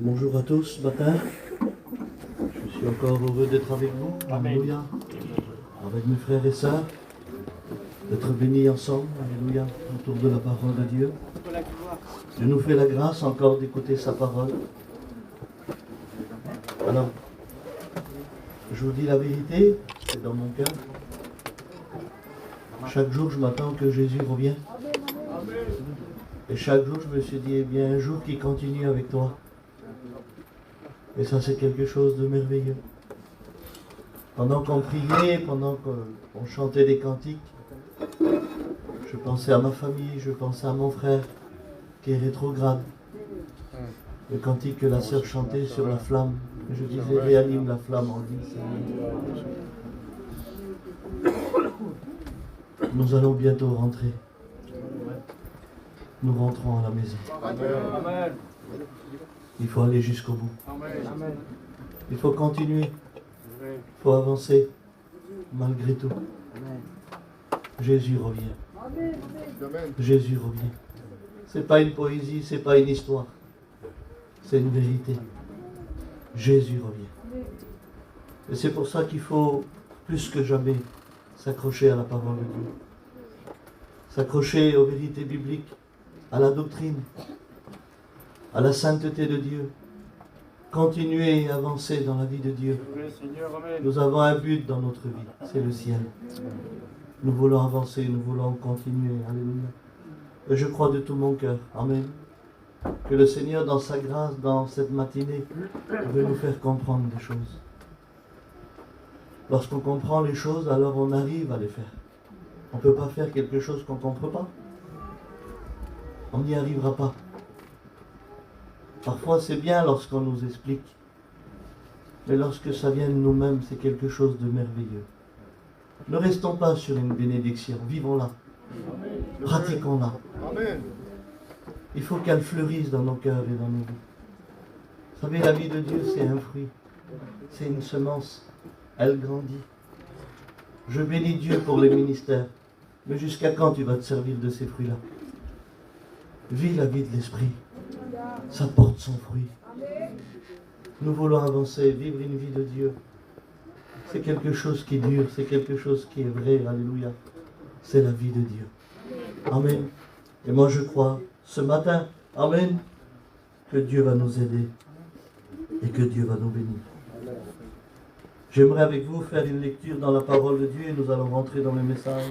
Bonjour à tous ce matin. Je suis encore heureux d'être avec vous. Alléluia. Avec mes frères et sœurs. D'être bénis ensemble. Alléluia. Autour de la parole de Dieu. Dieu nous fait la grâce encore d'écouter sa parole. Alors, je vous dis la vérité, c'est dans mon cœur. Chaque jour, je m'attends que Jésus revienne. Et chaque jour, je me suis dit, eh bien, un jour qui continue avec toi. Et ça, c'est quelque chose de merveilleux. Pendant qu'on priait, pendant qu'on chantait des cantiques, je pensais à ma famille, je pensais à mon frère qui est rétrograde. Le cantique que la sœur chantait sur la flamme. Je disais, réanime la flamme en vie, Seigneur. Nous allons bientôt rentrer. Nous rentrons à la maison. Amen. Il faut aller jusqu'au bout. Amen. Il faut continuer. Il faut avancer. Malgré tout. Jésus revient. Jésus revient. C'est pas une poésie, c'est pas une histoire. C'est une vérité. Jésus revient. Et c'est pour ça qu'il faut plus que jamais s'accrocher à la parole de Dieu. S'accrocher aux vérités bibliques, à la doctrine, à la sainteté de Dieu. Continuer et avancer dans la vie de Dieu. Nous avons un but dans notre vie, c'est le ciel. Nous voulons avancer, nous voulons continuer. Alléluia. Et je crois de tout mon cœur, amen, que le Seigneur, dans sa grâce, dans cette matinée, veut nous faire comprendre des choses. Lorsqu'on comprend les choses, alors on arrive à les faire. On ne peut pas faire quelque chose qu'on ne comprend pas. On n'y arrivera pas. Parfois c'est bien lorsqu'on nous explique, mais lorsque ça vient de nous-mêmes, c'est quelque chose de merveilleux. Ne restons pas sur une bénédiction, vivons-la, pratiquons-la. Il faut qu'elle fleurisse dans nos cœurs et dans nos vies. Vous savez, la vie de Dieu, c'est un fruit, c'est une semence, elle grandit. Je bénis Dieu pour les ministères, mais jusqu'à quand tu vas te servir de ces fruits-là? Vis la vie de l'esprit. Ça porte son fruit. Nous voulons avancer, vivre une vie de Dieu. C'est quelque chose qui dure, c'est quelque chose qui est vrai, alléluia. C'est la vie de Dieu. Amen. Et moi je crois, ce matin, amen, que Dieu va nous aider et que Dieu va nous bénir. J'aimerais avec vous faire une lecture dans la parole de Dieu et nous allons rentrer dans le message.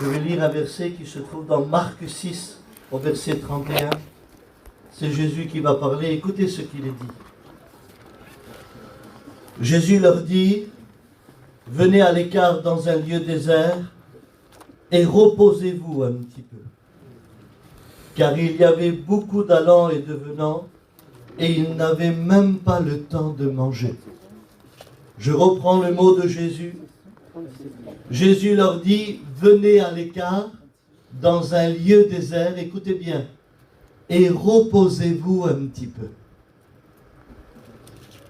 Je vais lire un verset qui se trouve dans Marc 6, au verset 31. C'est Jésus qui va parler. Écoutez ce qu'il est dit. Jésus leur dit, venez à l'écart dans un lieu désert et reposez-vous un petit peu. Car il y avait beaucoup d'allants et de venants et ils n'avaient même pas le temps de manger. Je reprends le mot de Jésus. Jésus leur dit, venez à l'écart dans un lieu désert, écoutez bien, et reposez-vous un petit peu.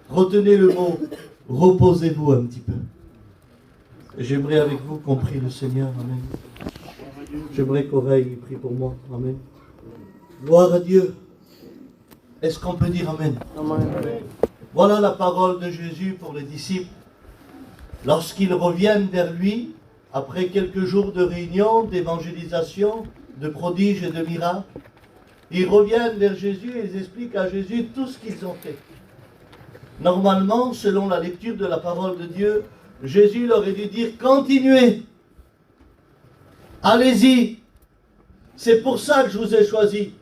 Retenez le mot, reposez-vous un petit peu. J'aimerais avec vous qu'on prie le Seigneur, amen. J'aimerais qu'Oreille prie pour moi, amen. Gloire à Dieu. Est-ce qu'on peut dire amen? Amen. Voilà la parole de Jésus pour les disciples. Lorsqu'ils reviennent vers lui, après quelques jours de réunion, d'évangélisation, de prodiges et de miracles, ils reviennent vers Jésus et ils expliquent à Jésus tout ce qu'ils ont fait. Normalement, selon la lecture de la parole de Dieu, Jésus leur aurait dû dire, continuez, allez-y, c'est pour ça que je vous ai choisi.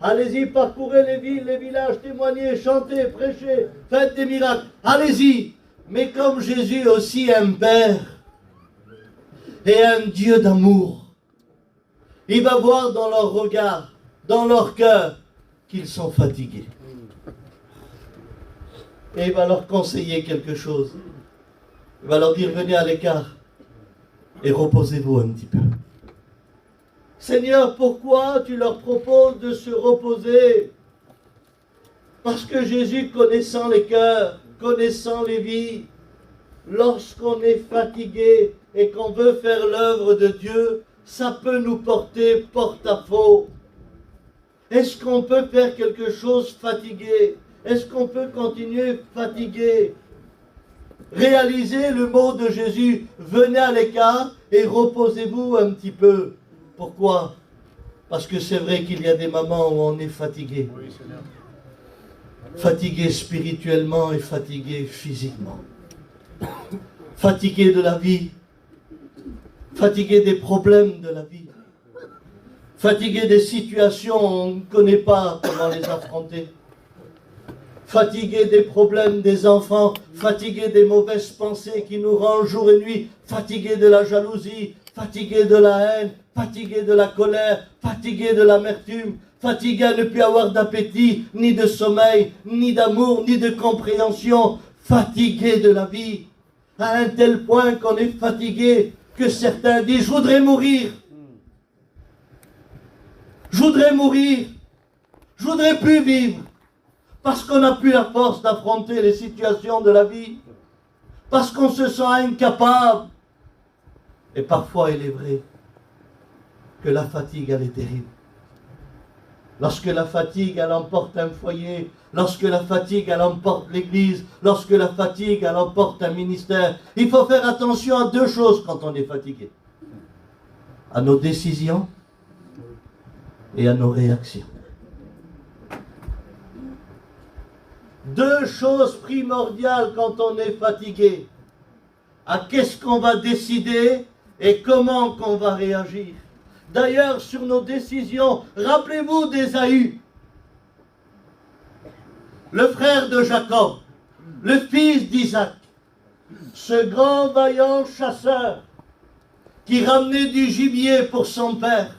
Allez-y, parcourez les villes, les villages, témoignez, chantez, prêchez, faites des miracles, allez-y. Mais comme Jésus est aussi un Père et un Dieu d'amour, il va voir dans leur regard, dans leur cœur, qu'ils sont fatigués. Et il va leur conseiller quelque chose. Il va leur dire, venez à l'écart et reposez-vous un petit peu. Seigneur, pourquoi tu leur proposes de se reposer? Parce que Jésus, connaissant les cœurs, connaissant les vies, lorsqu'on est fatigué et qu'on veut faire l'œuvre de Dieu, ça peut nous porter porte-à-faux. Est-ce qu'on peut faire quelque chose fatigué? Est-ce qu'on peut continuer fatigué? Réalisez le mot de Jésus, venez à l'écart et reposez-vous un petit peu. Pourquoi? Parce que c'est vrai qu'il y a des moments où on est fatigué. Oui, Seigneur. Fatigué spirituellement et fatigué physiquement. Fatigué de la vie. Fatigué des problèmes de la vie. Fatigué des situations, on ne connaît pas comment les affronter. Fatigué des problèmes des enfants, fatigué des mauvaises pensées qui nous rangent jour et nuit, fatigué de la jalousie, fatigué de la haine, fatigué de la colère, fatigué de l'amertume, fatigué à ne plus avoir d'appétit, ni de sommeil, ni d'amour, ni de compréhension, fatigué de la vie, à un tel point qu'on est fatigué que certains disent « Je voudrais mourir ». Je voudrais mourir. Je voudrais plus vivre. Parce qu'on n'a plus la force d'affronter les situations de la vie. Parce qu'on se sent incapable. Et parfois, il est vrai que la fatigue, elle est terrible. Lorsque la fatigue, elle emporte un foyer, lorsque la fatigue, elle emporte l'église, lorsque la fatigue, elle emporte un ministère, il faut faire attention à deux choses quand on est fatigué. À nos décisions et à nos réactions. Deux choses primordiales quand on est fatigué. À qu'est-ce qu'on va décider et comment qu'on va réagir. D'ailleurs, sur nos décisions, rappelez-vous d'Ésaü, le frère de Jacob, le fils d'Isaac, ce grand vaillant chasseur qui ramenait du gibier pour son père.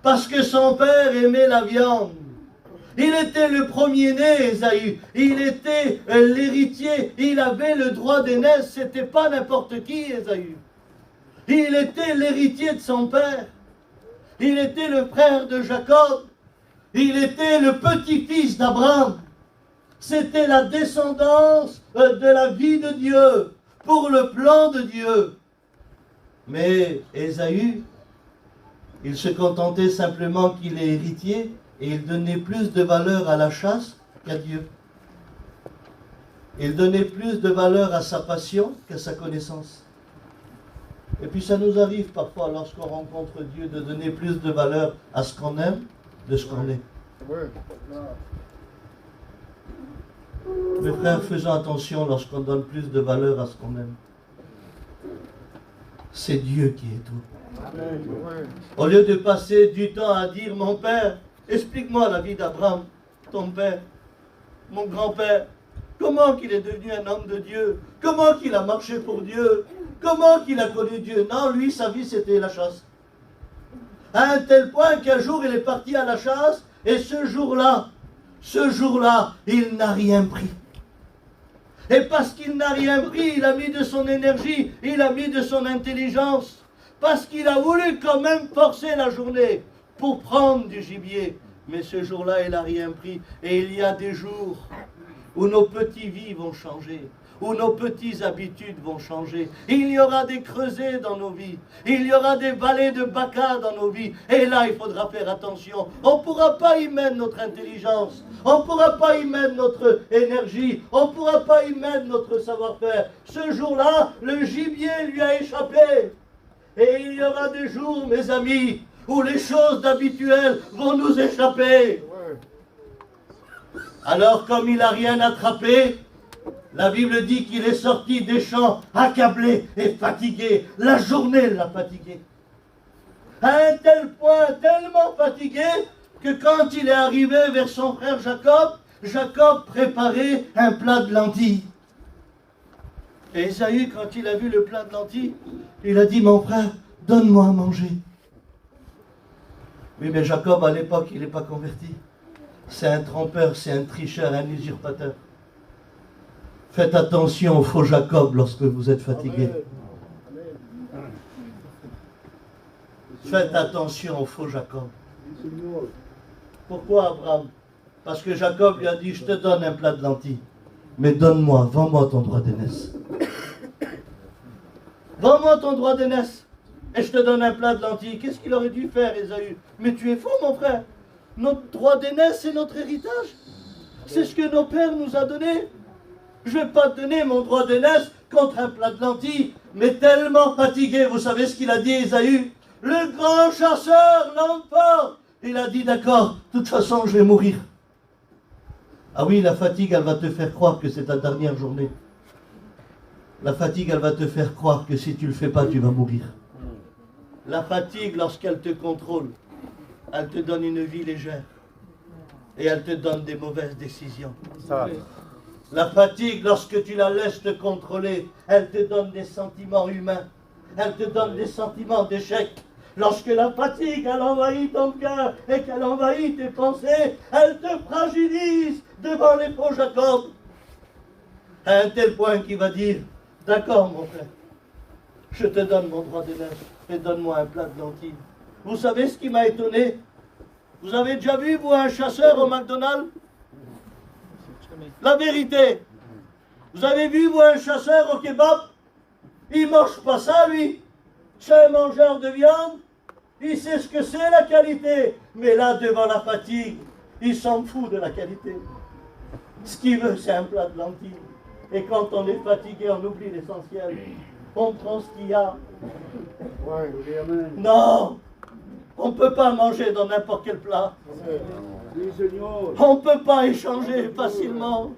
Parce que son père aimait la viande. Il était le premier-né, Ésaü. Il était l'héritier. Il avait le droit d'aînesse. C'était pas n'importe qui, Ésaü. Il était l'héritier de son père. Il était le frère de Jacob. Il était le petit-fils d'Abraham. C'était la descendance de la vie de Dieu, pour le plan de Dieu. Mais Ésaü, il se contentait simplement qu'il est héritier et il donnait plus de valeur à la chasse qu'à Dieu. Il donnait plus de valeur à sa passion qu'à sa connaissance. Et puis ça nous arrive parfois lorsqu'on rencontre Dieu de donner plus de valeur à ce qu'on aime de ce qu'on est. Mes frères, faisons attention lorsqu'on donne plus de valeur à ce qu'on aime. C'est Dieu qui est tout. Au lieu de passer du temps à dire, mon père, explique-moi la vie d'Abraham, ton père, mon grand-père, comment qu'il est devenu un homme de Dieu, comment qu'il a marché pour Dieu, comment qu'il a connu Dieu. Non, lui, sa vie, c'était la chasse. À un tel point qu'un jour, il est parti à la chasse, et ce jour-là, il n'a rien pris. Et parce qu'il n'a rien pris, il a mis de son énergie, il a mis de son intelligence, parce qu'il a voulu quand même forcer la journée pour prendre du gibier. Mais ce jour-là, il n'a rien pris. Et il y a des jours où nos petites vies vont changer, où nos petites habitudes vont changer. Il y aura des creusets dans nos vies, il y aura des vallées de Baca dans nos vies. Et là, il faudra faire attention. On ne pourra pas y mettre notre intelligence, on ne pourra pas y mettre notre énergie, on ne pourra pas y mettre notre savoir-faire. Ce jour-là, le gibier lui a échappé. Et il y aura des jours, mes amis, où les choses d'habituel vont nous échapper. Alors, comme il n'a rien attrapé, la Bible dit qu'il est sorti des champs accablé et fatigué. La journée l'a fatigué. À un tel point, tellement fatigué, que quand il est arrivé vers son frère Jacob, Jacob préparait un plat de lentilles. Et Ésaü, quand il a vu le plat de lentilles, il a dit, mon frère, donne-moi à manger. Oui, mais Jacob, à l'époque, il n'est pas converti. C'est un trompeur, c'est un tricheur, un usurpateur. Faites attention au faux Jacob lorsque vous êtes fatigué. Faites attention au faux Jacob. Pourquoi Abraham? Parce que Jacob lui a dit, je te donne un plat de lentilles, mais donne-moi, vends-moi ton droit d'aînesse. Vends-moi ton droit d'aînesse, et je te donne un plat de lentilles. Qu'est-ce qu'il aurait dû faire, Ésaü? Mais tu es fou, mon frère. Notre droit d'aînesse, c'est notre héritage. C'est ce que nos pères nous ont donné. Je ne vais pas donner mon droit d'aînesse contre un plat de lentilles, mais tellement fatigué, vous savez ce qu'il a dit, Ésaü? Le grand chasseur l'emporte. Il a dit, d'accord, de toute façon, je vais mourir. Ah oui, la fatigue, elle va te faire croire que c'est ta dernière journée. La fatigue, elle va te faire croire que si tu ne le fais pas, tu vas mourir. La fatigue, lorsqu'elle te contrôle, elle te donne une vie légère. Et elle te donne des mauvaises décisions. La fatigue, lorsque tu la laisses te contrôler, elle te donne des sentiments humains. Elle te donne des sentiments d'échec. Lorsque la fatigue, elle envahit ton cœur et qu'elle envahit tes pensées, elle te fragilise devant les faux Jacob. À un tel point qu'il va dire, d'accord mon frère, je te donne mon droit d'aînesse, mais donne-moi un plat de lentilles. Vous savez ce qui m'a étonné? Vous avez déjà vu, vous, un chasseur au McDonald's? La vérité. Vous avez vu, vous, un chasseur au kebab? Il ne mange pas ça, lui. C'est un mangeur de viande. Il sait ce que c'est, la qualité. Mais là, devant la fatigue, il s'en fout de la qualité. Ce qu'il veut, c'est un plat de lentilles. Et quand on est fatigué, on oublie l'essentiel. On prend ce qu'il y a. Non! On ne peut pas manger dans n'importe quel plat. On ne peut pas échanger facilement.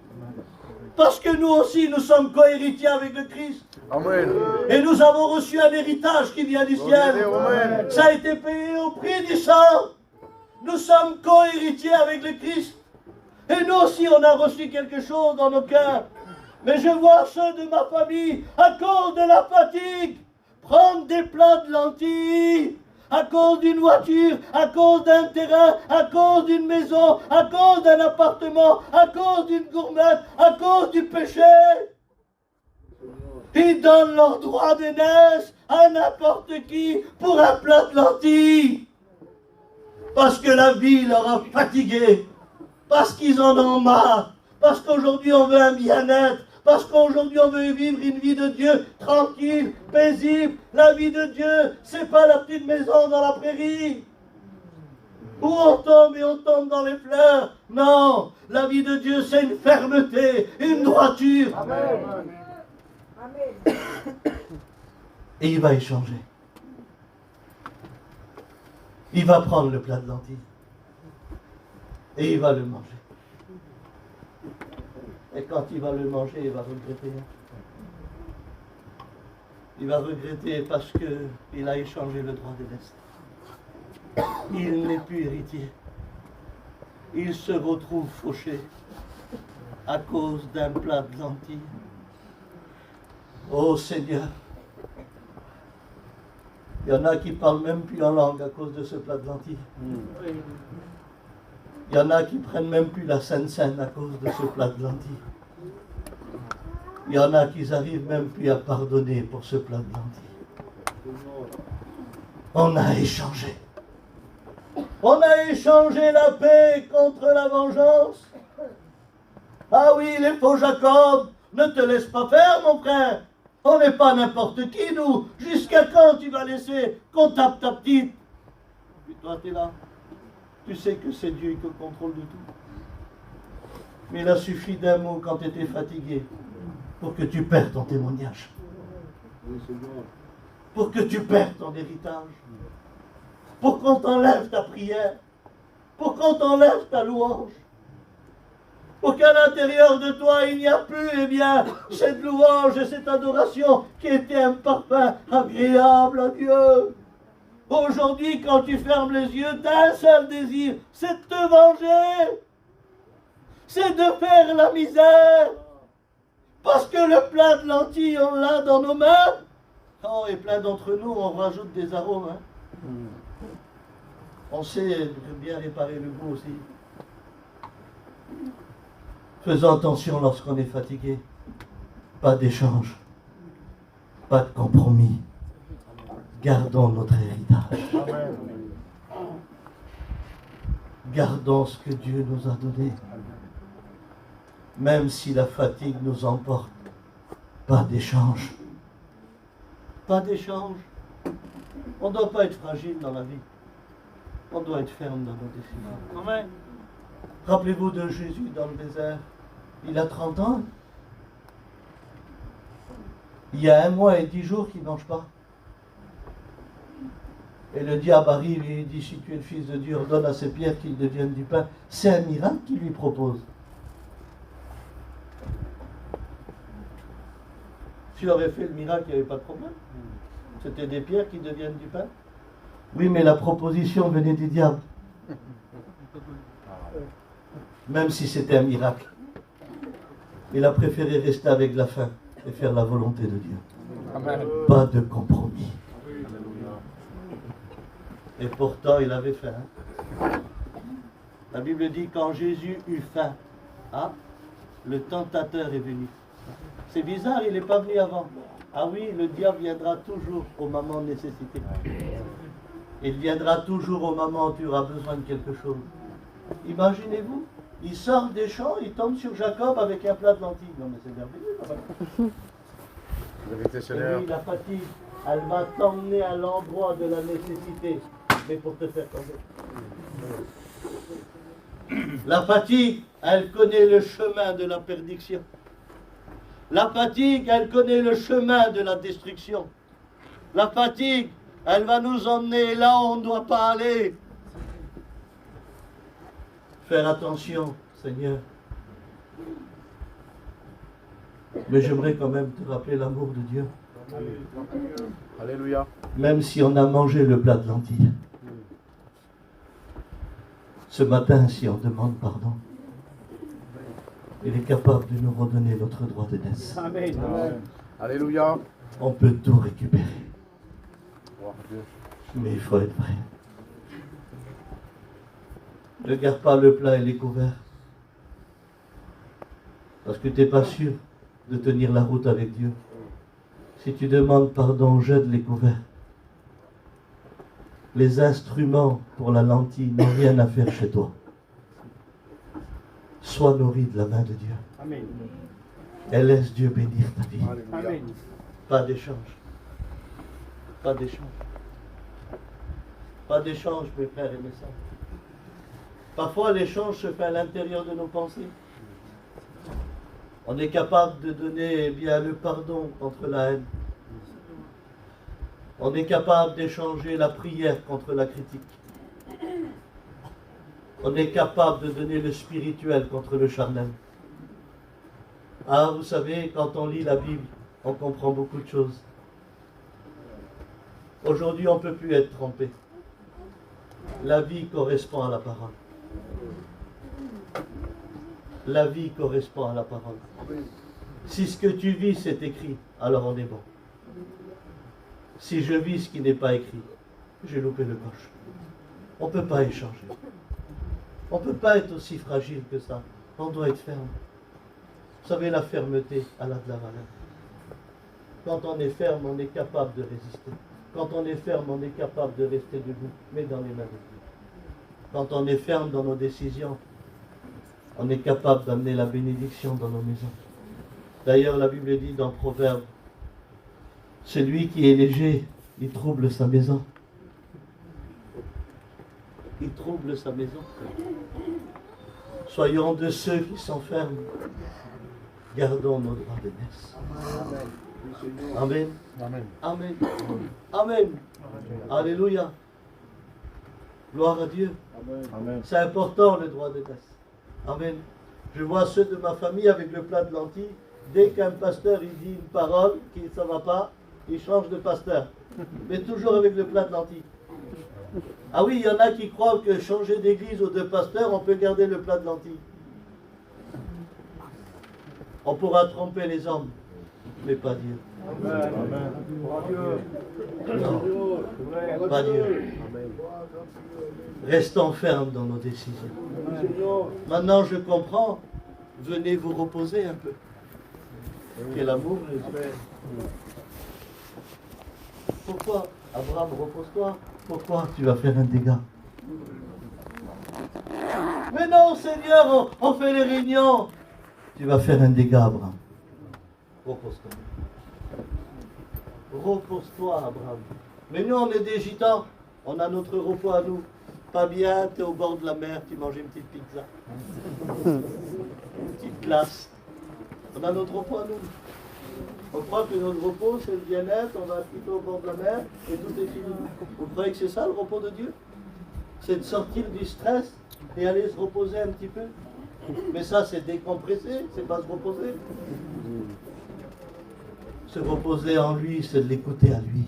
Parce que nous aussi, nous sommes co-héritiers avec le Christ. Amen. Et nous avons reçu un héritage qui vient du ciel. Amen. Ça a été payé au prix du sang. Nous sommes co-héritiers avec le Christ. Et nous aussi, on a reçu quelque chose dans nos cœurs. Mais je vois ceux de ma famille, à cause de la fatigue, prendre des plats de lentilles. À cause d'une voiture, à cause d'un terrain, à cause d'une maison, à cause d'un appartement, à cause d'une gourmette, à cause du péché. Ils donnent leur droit d'aînesse à n'importe qui pour un plat de lentilles. Parce que la vie leur a fatigué. Parce qu'ils en ont marre. Parce qu'aujourd'hui on veut un bien-être. Parce qu'aujourd'hui on veut vivre une vie de Dieu tranquille, paisible. La vie de Dieu, c'est pas la petite maison dans la prairie où on tombe et on tombe dans les fleurs. Non, la vie de Dieu, c'est une fermeté, une droiture. Amen. Et il va échanger. Il va prendre le plat de lentilles et il va le manger. Et quand il va le manger, il va regretter. Il va regretter parce qu'il a échangé le droit d'aînesse. Il n'est plus héritier. Il se retrouve fauché à cause d'un plat de lentilles. Oh Seigneur, il y en a qui ne parlent même plus en langue à cause de ce plat de lentilles. Il y en a qui ne prennent même plus la Sainte Seine à cause de ce plat de lentilles. Il y en a qui n'arrivent même plus à pardonner pour ce plat de lentilles. On a échangé. On a échangé la paix contre la vengeance. Ah oui, les faux Jacob, ne te laisse pas faire, mon frère. On n'est pas n'importe qui, nous. Jusqu'à quand tu vas laisser qu'on tape ta petite? Puis toi, tu es là. Tu sais que c'est Dieu qui contrôle de tout. Mais il a suffi d'un mot quand tu étais fatigué pour que tu perdes ton témoignage. Pour que tu perdes ton héritage. Pour qu'on t'enlève ta prière. Pour qu'on t'enlève ta louange. Pour qu'à l'intérieur de toi, il n'y a plus, eh bien, cette louange et cette adoration qui était un parfum agréable à Dieu. Aujourd'hui, quand tu fermes les yeux, tu as un seul désir, c'est de te venger. C'est de faire la misère. Parce que le plat de lentilles, on l'a dans nos mains. Oh, et plein d'entre nous, on rajoute des arômes. Hein. On sait bien réparer le goût aussi. Faisons attention lorsqu'on est fatigué. Pas d'échange. Pas de compromis. Gardons notre héritage. Amen. Gardons ce que Dieu nous a donné. Même si la fatigue nous emporte. Pas d'échange. Pas d'échange. On ne doit pas être fragile dans la vie. On doit être ferme dans nos décisions. Amen. Rappelez-vous de Jésus dans le désert. Il a 30 ans. Il y a 1 mois et 10 jours qu'il ne mange pas. Et le diable arrive et il dit, si tu es le Fils de Dieu, ordonne à ces pierres qu'ils deviennent du pain. C'est un miracle qu'il lui propose. S'il aurait fait le miracle, il n'y avait pas de problème. C'était des pierres qui deviennent du pain. Oui, mais la proposition venait du diable. Même si c'était un miracle. Il a préféré rester avec la faim et faire la volonté de Dieu. Amen. Pas de compromis. Et pourtant, il avait faim. La Bible dit, quand Jésus eut faim, le tentateur est venu. C'est bizarre, il n'est pas venu avant. Ah oui, le diable viendra toujours au moment de nécessité. Il viendra toujours au moment où tu auras besoin de quelque chose. Imaginez-vous, il sort des champs, il tombe sur Jacob avec un plat de lentilles. Non mais c'est merveilleux. Et oui, la fatigue, elle va t'emmener à l'endroit de la nécessité, mais pour te faire tomber. La fatigue, elle connaît le chemin de la perdition. La fatigue, elle connaît le chemin de la destruction. La fatigue, elle va nous emmener là où on ne doit pas aller. Faire attention, Seigneur. Mais j'aimerais quand même te rappeler l'amour de Dieu. Alléluia. Même si on a mangé le plat de lentilles. Ce matin, si on demande pardon, il est capable de nous redonner notre droit d'aînesse. Amen. Alléluia. On peut tout récupérer. Mais il faut être vrai. Ne garde pas le plat et les couverts. Parce que tu n'es pas sûr de tenir la route avec Dieu. Si tu demandes pardon, jette les couverts. Les instruments pour la lentille n'ont rien à faire chez toi. Sois nourri de la main de Dieu. Amen. Et laisse Dieu bénir ta vie. Amen. Pas d'échange. Pas d'échange. Pas d'échange, mes frères et mes sœurs. Parfois, l'échange se fait à l'intérieur de nos pensées. On est capable de donner bien le pardon contre la haine. On est capable d'échanger la prière contre la critique. On est capable de donner le spirituel contre le charnel. Ah, vous savez, quand on lit la Bible, on comprend beaucoup de choses. Aujourd'hui, on ne peut plus être trompé. La vie correspond à la parole. La vie correspond à la parole. Si ce que tu vis, c'est écrit, alors on est bon. Si je vis ce qui n'est pas écrit, j'ai loupé le coche. On ne peut pas échanger. On ne peut pas être aussi fragile que ça. On doit être ferme. Vous savez, la fermeté, elle a de la valeur. Quand on est ferme, on est capable de résister. Quand on est ferme, on est capable de rester debout, mais dans les mains de Dieu. Quand on est ferme dans nos décisions, on est capable d'amener la bénédiction dans nos maisons. D'ailleurs, la Bible dit dans Proverbe, celui qui est léger, il trouble sa maison. Il trouble sa maison. Soyons de ceux qui sont fermes. Gardons nos droits d'aînesse. Amen. Amen. Amen. Amen. Alléluia. Gloire à Dieu. Amen. C'est important le droit d'aînesse. Amen. Je vois ceux de ma famille avec le plat de lentilles. Dès qu'un pasteur il dit une parole qui ne va pas, il change de pasteur. Mais toujours avec le plat de lentilles. Ah oui, il y en a qui croient que changer d'église ou de pasteur, on peut garder le plat de lentilles. On pourra tromper les hommes, mais pas Dieu. Amen. Non, pas Dieu. Restons fermes dans nos décisions. Maintenant, je comprends. Venez vous reposer un peu. Quel amour, Jésus. Pourquoi, Abraham, repose-toi. Pourquoi tu vas faire un dégât? Mais non, Seigneur, on fait les réunions. Tu vas faire un dégât, Abraham. Repose-toi. Repose-toi, Abraham. Mais nous, on est des gitans. On a notre repos à nous. Pas bien, tu es au bord de la mer, tu manges une petite pizza. Une petite glace. On a notre repos à nous. On croit que notre repos, c'est le bien-être, on va plutôt au bord de la mer et tout est fini. Vous croyez que c'est ça le repos de Dieu? C'est de sortir du stress et aller se reposer un petit peu. Mais ça, c'est décompresser, c'est pas se reposer. Se reposer en lui, c'est de l'écouter à lui.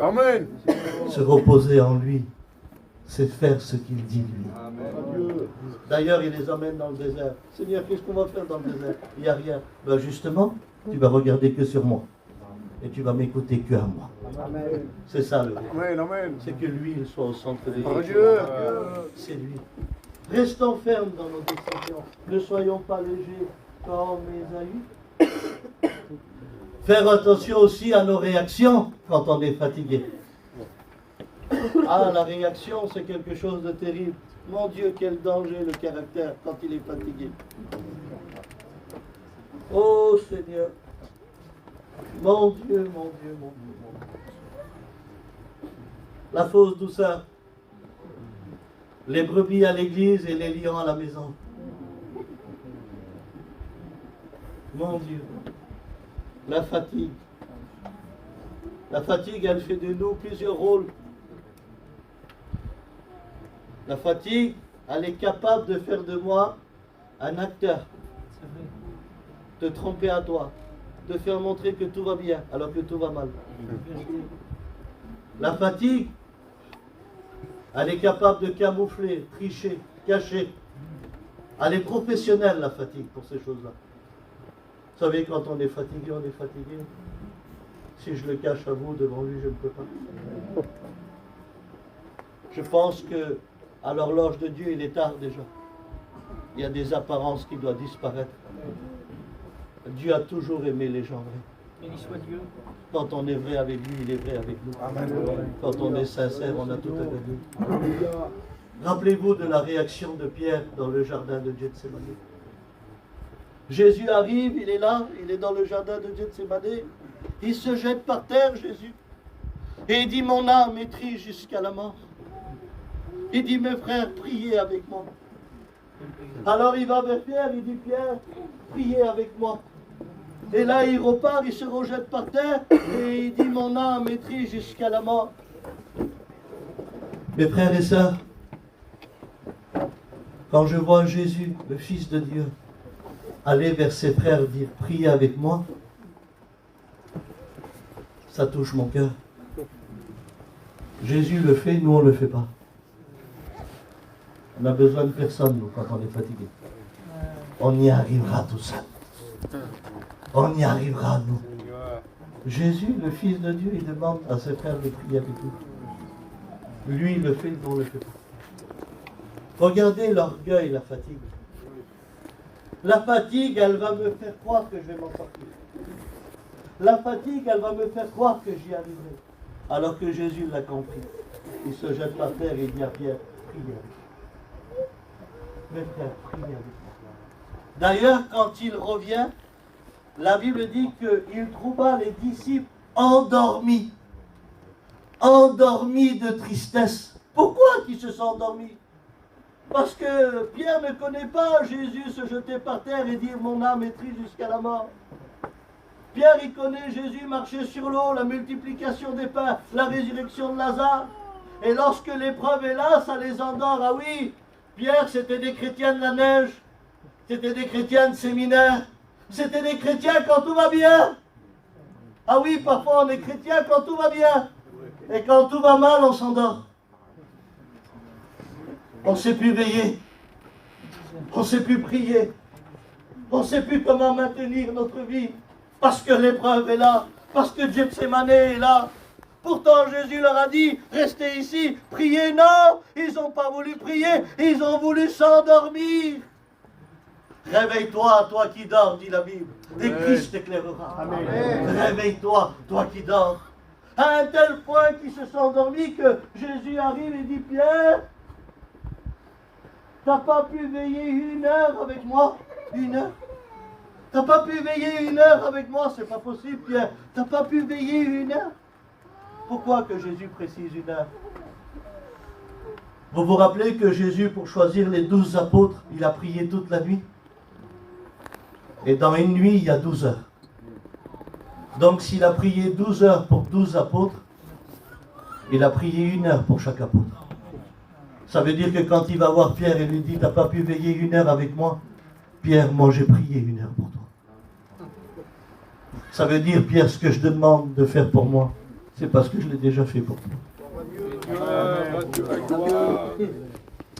Amen. Se reposer en lui, c'est faire ce qu'il dit lui. D'ailleurs, il les emmène dans le désert. Seigneur, qu'est-ce qu'on va faire dans le désert? Il n'y a rien. Ben justement, tu vas regarder que sur moi. Et tu vas m'écouter que à moi. C'est ça le Amen. C'est que lui, il soit au centre des Par choses. Dieu. C'est lui. Restons fermes dans nos décisions. Ne soyons pas légers comme Ésaü. Faire attention aussi à nos réactions quand on est fatigué. Ah, la réaction, c'est quelque chose de terrible. Mon Dieu, quel danger le caractère quand il est fatigué. Oh Seigneur. Mon Dieu, mon Dieu, mon Dieu, mon Dieu. La fausse douceur. Les brebis à l'église et les lions à la maison. Mon Dieu. La fatigue. La fatigue, elle fait de nous plusieurs rôles. La fatigue, elle est capable de faire de moi un acteur. De tromper à toi. De faire montrer que tout va bien alors que tout va mal. La fatigue, elle est capable de camoufler, tricher, cacher. Elle est professionnelle, la fatigue, pour ces choses-là. Vous savez, quand on est fatigué, on est fatigué. Si je le cache à vous, devant lui, je ne peux pas. Je pense que à l'horloge de Dieu, il est tard déjà. Il y a des apparences qui doivent disparaître. Dieu a toujours aimé les gens vrais. Béni soit Dieu. Quand on est vrai avec lui, il est vrai avec nous. Quand on est sincère, on a tout à gagner. Rappelez-vous de la réaction de Pierre dans le jardin de Gethsémane. Jésus arrive, il est là, il est dans le jardin de Gethsémane. Il se jette par terre, Jésus. Et il dit, mon âme est triste jusqu'à la mort. Il dit, mes frères, priez avec moi. Alors il va vers Pierre, il dit, Pierre, priez avec moi. Et là, il repart, il se rejette par terre, et il dit, mon âme est triste jusqu'à la mort. Mes frères et sœurs, quand je vois Jésus, le Fils de Dieu, aller vers ses frères dire, priez avec moi, ça touche mon cœur. Jésus le fait, nous on ne le fait pas. On a besoin de personne, nous, quand on est fatigué. On y arrivera tout seul. On y arrivera, nous. Jésus, le Fils de Dieu, il demande à ses frères de prier avec lui. Lui, il le fait, nous, on ne le fait pas. Regardez l'orgueil, la fatigue. La fatigue, elle va me faire croire que je vais m'en sortir. La fatigue, elle va me faire croire que j'y arriverai. Alors que Jésus l'a compris. Il se jette par terre et il dit à Pierre, priez avec moi. Mes frères, priez avec moi. D'ailleurs, quand il revient, la Bible dit qu'il trouva les disciples endormis. Endormis de tristesse. Pourquoi qu'ils se sont endormis? Parce que Pierre ne connaît pas Jésus se jeter par terre et dire mon âme est triste jusqu'à la mort. Pierre, il connaît Jésus marcher sur l'eau, la multiplication des pains, la résurrection de Lazare. Et lorsque l'épreuve est là, ça les endort. Ah oui, Pierre, c'était des chrétiens de la neige. C'était des chrétiens de séminaire. C'était des chrétiens quand tout va bien. Ah oui, parfois on est chrétien quand tout va bien. Et quand tout va mal, on s'endort. On ne sait plus veiller. On ne sait plus prier. On ne sait plus comment maintenir notre vie. Parce que l'épreuve est là. Parce que Gethsémane est là. Pourtant Jésus leur a dit, restez ici, priez. Non, ils n'ont pas voulu prier. Ils ont voulu s'endormir. Réveille-toi, toi qui dors, dit la Bible. Et Christ t'éclairera. Réveille-toi, toi qui dors. À un tel point qu'ils se sont endormis que Jésus arrive et dit, Pierre, t'as pas pu veiller 1 heure avec moi? 1 heure? T'as pas pu veiller 1 heure avec moi? C'est pas possible, Pierre. T'as pas pu veiller 1 heure? Pourquoi que Jésus précise 1 heure? Vous vous rappelez que Jésus, pour choisir les 12 apôtres, il a prié toute la nuit? Et dans une nuit, il y a 12 heures. Donc s'il a prié 12 heures pour 12 apôtres, il a prié 1 heure pour chaque apôtre. Ça veut dire que quand il va voir Pierre et lui dit, t'as pas pu veiller 1 heure avec moi? Pierre, moi j'ai prié 1 heure pour toi. Ça veut dire, Pierre, ce que je demande de faire pour moi, c'est parce que je l'ai déjà fait pour toi.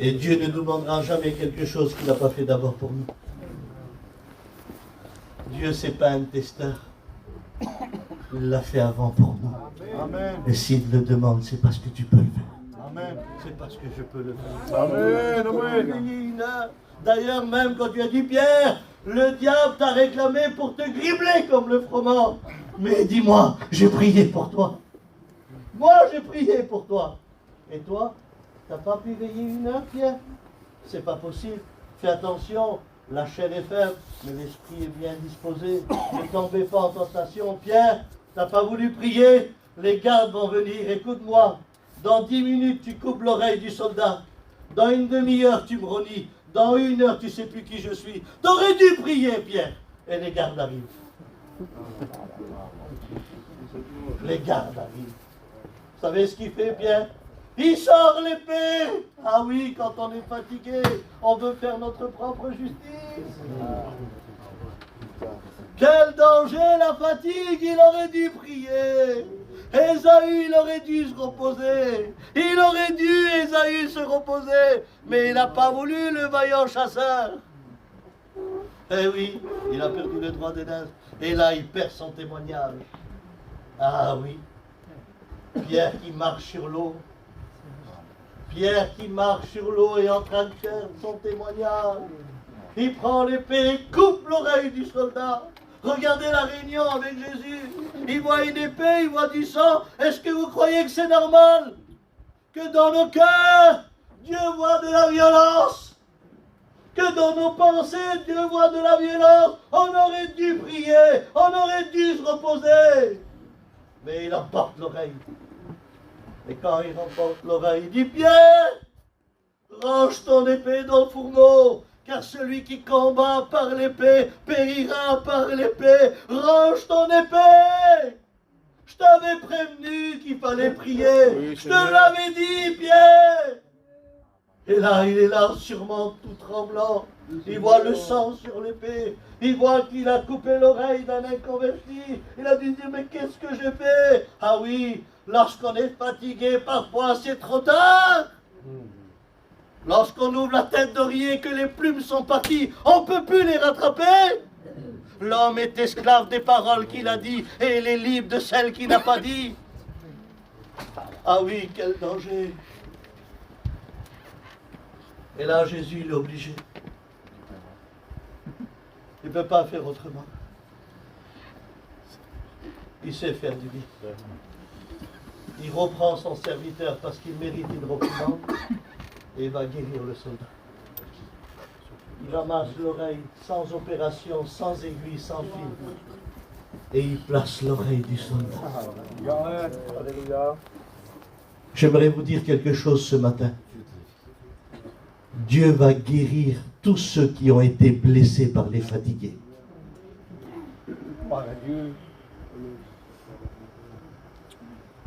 Et Dieu ne nous demandera jamais quelque chose qu'il n'a pas fait d'abord pour nous. Dieu, c'est pas un testeur. Il l'a fait avant pour nous. Amen. Et s'il le demande, c'est parce que tu peux le faire. Amen. C'est parce que je peux le faire. Amen. Amen. D'ailleurs, même quand tu as dit, Pierre, le diable t'a réclamé pour te gribler comme le froment. Mais dis-moi, j'ai prié pour toi. Moi, j'ai prié pour toi. Et toi, t'as pas pu veiller 1 heure, Pierre? C'est pas possible. Fais attention, la chair est faible, mais l'esprit est bien disposé. Ne tombez pas en tentation. Pierre, t'as pas voulu prier? Les gardes vont venir, écoute-moi. Dans 10 minutes, tu coupes l'oreille du soldat. Dans une demi-heure, tu me renies. Dans 1 heure, tu sais plus qui je suis. T'aurais dû prier, Pierre. Et les gardes arrivent. Les gardes arrivent. Vous savez ce qu'il fait, Pierre? Il sort l'épée. Ah oui, quand on est fatigué, on veut faire notre propre justice. Quel danger, la fatigue, il aurait dû prier. Ésaü, il aurait dû se reposer. Il aurait dû, Ésaü, se reposer. Mais il n'a pas voulu, le vaillant chasseur. Eh oui, il a perdu le droit des neiges. Et là, il perd son témoignage. Ah oui. Pierre qui marche sur l'eau. Pierre qui marche sur l'eau est en train de faire son témoignage. Il prend l'épée et coupe l'oreille du soldat. Regardez la réunion avec Jésus. Il voit une épée, il voit du sang. Est-ce que vous croyez que c'est normal que dans nos cœurs, Dieu voit de la violence? Que dans nos pensées, Dieu voit de la violence? On aurait dû prier, on aurait dû se reposer. Mais il emporte l'oreille. Et quand il emporte l'oreille, il dit, Pierre, range ton épée dans le fourneau. Car celui qui combat par l'épée périra par l'épée. Range ton épée. Je t'avais prévenu qu'il fallait prier. Oui, je te l'avais dit, Pierre. Et là, il est là, sûrement tout tremblant. Il voit le sang sur l'épée. Il voit qu'il a coupé l'oreille d'un inconverti. Il a dû dire, mais qu'est-ce que j'ai fait? Ah oui, lorsqu'on est fatigué, parfois c'est trop tard. Lorsqu'on ouvre la tête d'oreiller et que les plumes sont parties, on ne peut plus les rattraper. L'homme est esclave des paroles qu'il a dit et il est libre de celles qu'il n'a pas dit. Ah oui, quel danger. Et là, Jésus il est obligé. Il ne peut pas faire autrement. Il sait faire du bien. Il reprend son serviteur parce qu'il mérite une reprimande. Et il va guérir le soldat. Il ramasse l'oreille sans opération, sans aiguille, sans fil. Et il place l'oreille du soldat. J'aimerais vous dire quelque chose ce matin. Dieu va guérir tous ceux qui ont été blessés par les fatigués.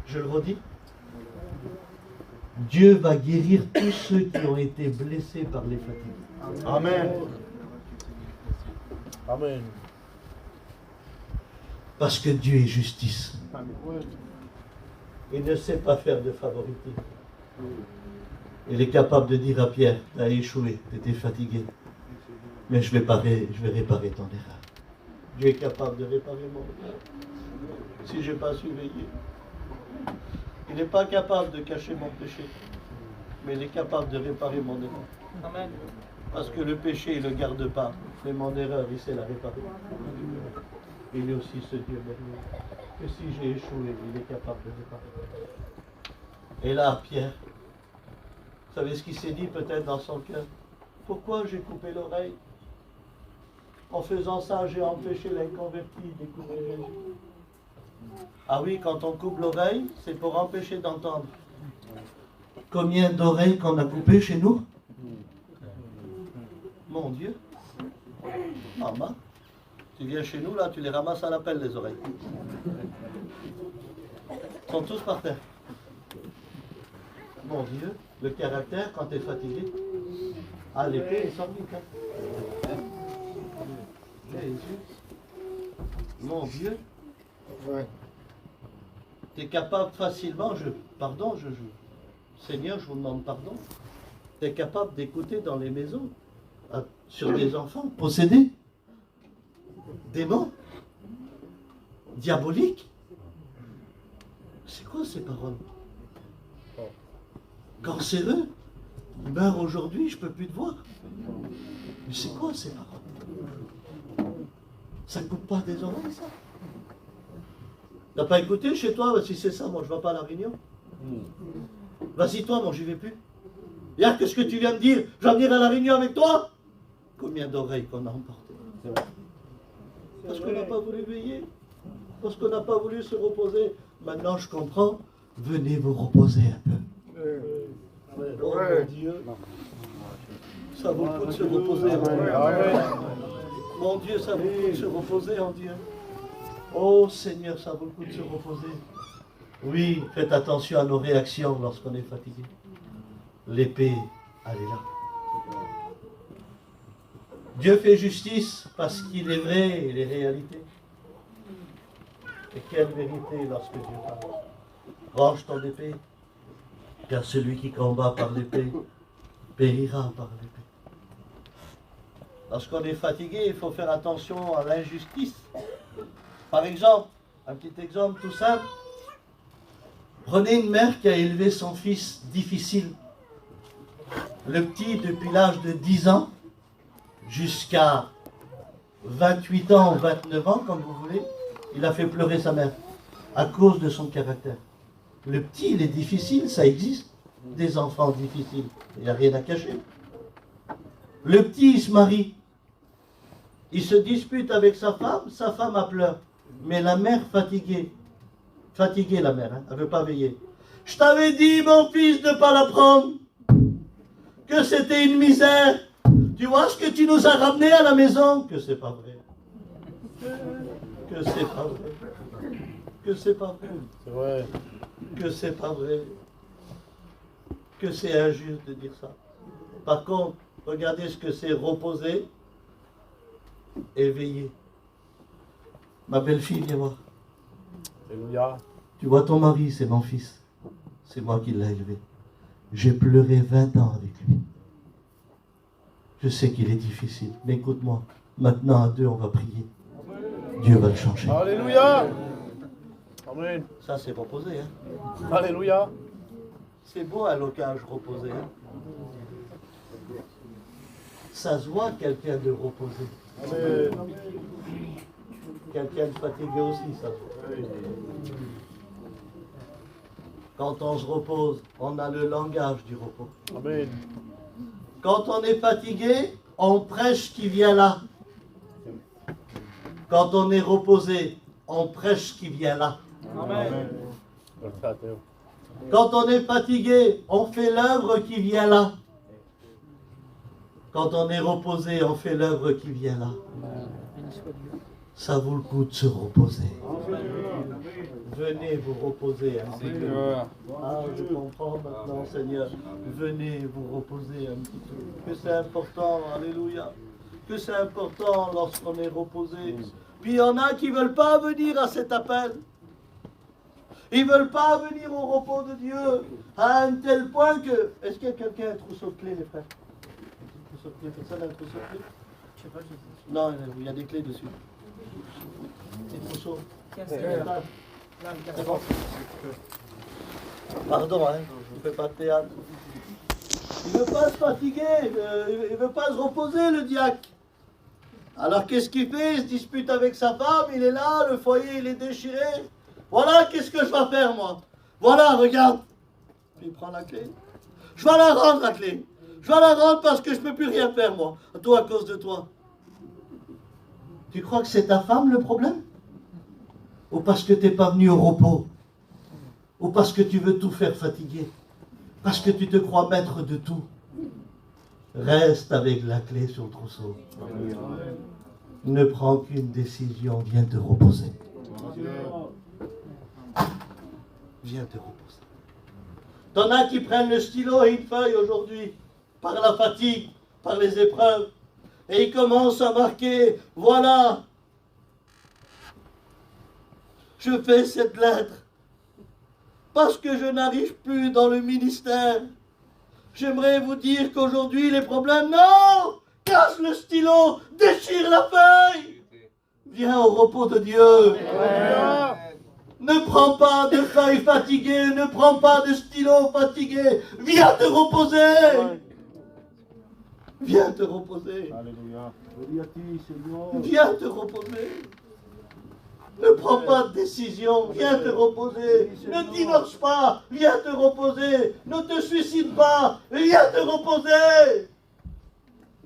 Je le redis. Dieu va guérir tous ceux qui ont été blessés par les fatigues. Amen. Amen. Parce que Dieu est justice. Il ne sait pas faire de favoritisme. Il est capable de dire à Pierre, tu as échoué, tu étais fatigué. Mais je vais réparer ton erreur. Dieu est capable de réparer mon erreur. Si je n'ai pas su veiller. Il n'est pas capable de cacher mon péché, mais il est capable de réparer mon erreur. Amen. Parce que le péché, il ne le garde pas, mais mon erreur, il sait la réparer. Il est aussi ce Dieu merveilleux, que si j'ai échoué, il est capable de réparer. Et là, Pierre, vous savez ce qu'il s'est dit peut-être dans son cœur? Pourquoi j'ai coupé l'oreille? En faisant ça, j'ai empêché l'inconverti d'écouter Jésus. Ah oui, quand on coupe l'oreille, c'est pour empêcher d'entendre. Combien d'oreilles qu'on a coupées chez nous? Mon Dieu. Maman, tu viens chez nous, là, tu les ramasses à la pelle, les oreilles. Ils sont tous par terre. Mon Dieu, le caractère, quand tu es fatigué, ah, l'épée, il sort vite. Hein. Mon Dieu. Ouais. Tu es capable facilement, pardon, Seigneur, je vous demande pardon. Tu es capable d'écouter dans les maisons, sur des enfants possédés, démons, diaboliques. C'est quoi ces paroles? Cancéreux, meurt aujourd'hui, je ne peux plus te voir. Mais c'est quoi ces paroles? Ça ne coupe pas des oreilles, ça? T'as pas écouté chez toi? Si c'est ça, moi je ne vais pas à la réunion. Vas-y toi, moi j'y vais plus. Regarde, qu'est-ce que tu viens de dire? Je vais venir à la réunion avec toi? Combien d'oreilles qu'on a emportées? Parce qu'on n'a pas voulu veiller. Parce qu'on n'a pas voulu se reposer. Maintenant je comprends. Venez vous reposer un peu. Oh mon Dieu. Ça vaut le coup de se reposer en Dieu. Mon Dieu, ça vaut le coup de se reposer en Dieu. Oh Seigneur, ça vaut le coup de se reposer. Oui, faites attention à nos réactions lorsqu'on est fatigué. L'épée, elle est là. Dieu fait justice parce qu'il est vrai et les réalités. Et quelle vérité lorsque Dieu parle. Range ton épée, car celui qui combat par l'épée périra par l'épée. Lorsqu'on est fatigué, il faut faire attention à l'injustice. Par exemple, un petit exemple tout simple. Prenez une mère qui a élevé son fils difficile. Le petit, depuis l'âge de 10 ans, jusqu'à 28 ans ou 29 ans, comme vous voulez, il a fait pleurer sa mère à cause de son caractère. Le petit, il est difficile, ça existe. Des enfants difficiles, il n'y a rien à cacher. Le petit, il se marie. Il se dispute avec sa femme a pleuré. Mais la mère fatiguée la mère, hein, elle ne veut pas veiller. Je t'avais dit, mon fils, de ne pas la prendre, que c'était une misère. Tu vois ce que tu nous as ramené à la maison? Que c'est pas vrai. Que c'est pas vrai. Que c'est pas vrai. C'est vrai. Que c'est pas vrai. Que c'est injuste de dire ça. Par contre, regardez ce que c'est reposer et veiller. Ma belle-fille, viens voir. Alléluia. Tu vois, ton mari, c'est mon fils. C'est moi qui l'ai élevé. J'ai pleuré 20 ans avec lui. Je sais qu'il est difficile, mais écoute-moi. Maintenant, à deux, on va prier. Dieu va le changer. Alléluia. Amen. Ça, c'est reposer. Hein. Alléluia. C'est beau un locage reposé. Hein. Ça se voit quelqu'un de reposé. Amen. Quelqu'un de fatigué aussi, ça se voit. Quand on se repose, on a le langage du repos. Amen. Quand on est fatigué, on prêche ce qui vient là. Quand on est reposé, on prêche ce qui vient là. Amen. Quand on est fatigué, on fait l'œuvre qui vient là. Quand on est reposé, on fait l'œuvre qui vient là. Ça vaut le coup de se reposer. Venez vous reposer un petit peu. Ah, je comprends maintenant, Seigneur. Venez vous reposer un petit peu. Que c'est important, alléluia. Que c'est important lorsqu'on est reposé. Puis il y en a qui ne veulent pas venir à cet appel. Ils ne veulent pas venir au repos de Dieu. À un tel point que... Est-ce qu'il y a quelqu'un un trousseau de clés, les frères? Un trousseau de clés, personne a un trousseau de clés? Je sais pas, non, il y a des clés dessus. Des trousseaux. C'est bon. Pardon, hein, je ne fais pas de théâtre. Il ne veut pas se fatiguer, il ne veut pas se reposer, le diacre. Alors qu'est-ce qu'il fait? Il se dispute avec sa femme, il est là, le foyer il est déchiré. Voilà, qu'est-ce que je vais faire moi? Voilà, regarde. Puis il prend la clé. Je vais la rendre, la clé. Je vais la rendre parce que je ne peux plus rien faire moi. Toi, à cause de toi. Tu crois que c'est ta femme le problème? Ou parce que tu n'es pas venu au repos? Ou parce que tu veux tout faire fatiguer? parce que tu te crois maître de tout. Reste avec la clé sur le trousseau. Ne prends qu'une décision, viens te reposer. Viens te reposer. T'en as qui prennent le stylo et une feuille aujourd'hui, par la fatigue, par les épreuves, et ils commencent à marquer, voilà, je fais cette lettre, parce que je n'arrive plus dans le ministère. J'aimerais vous dire qu'aujourd'hui, les problèmes, non! Casse le stylo, déchire la feuille! Viens au repos de Dieu. Ne prends pas de feuilles fatiguées, ne prends pas de stylo fatigué. Viens te reposer. Viens te reposer. Alléluia. Viens te reposer. Ne prends pas de décision, viens te reposer. Ne divorce pas, viens te reposer. Ne te suicide pas, viens te reposer.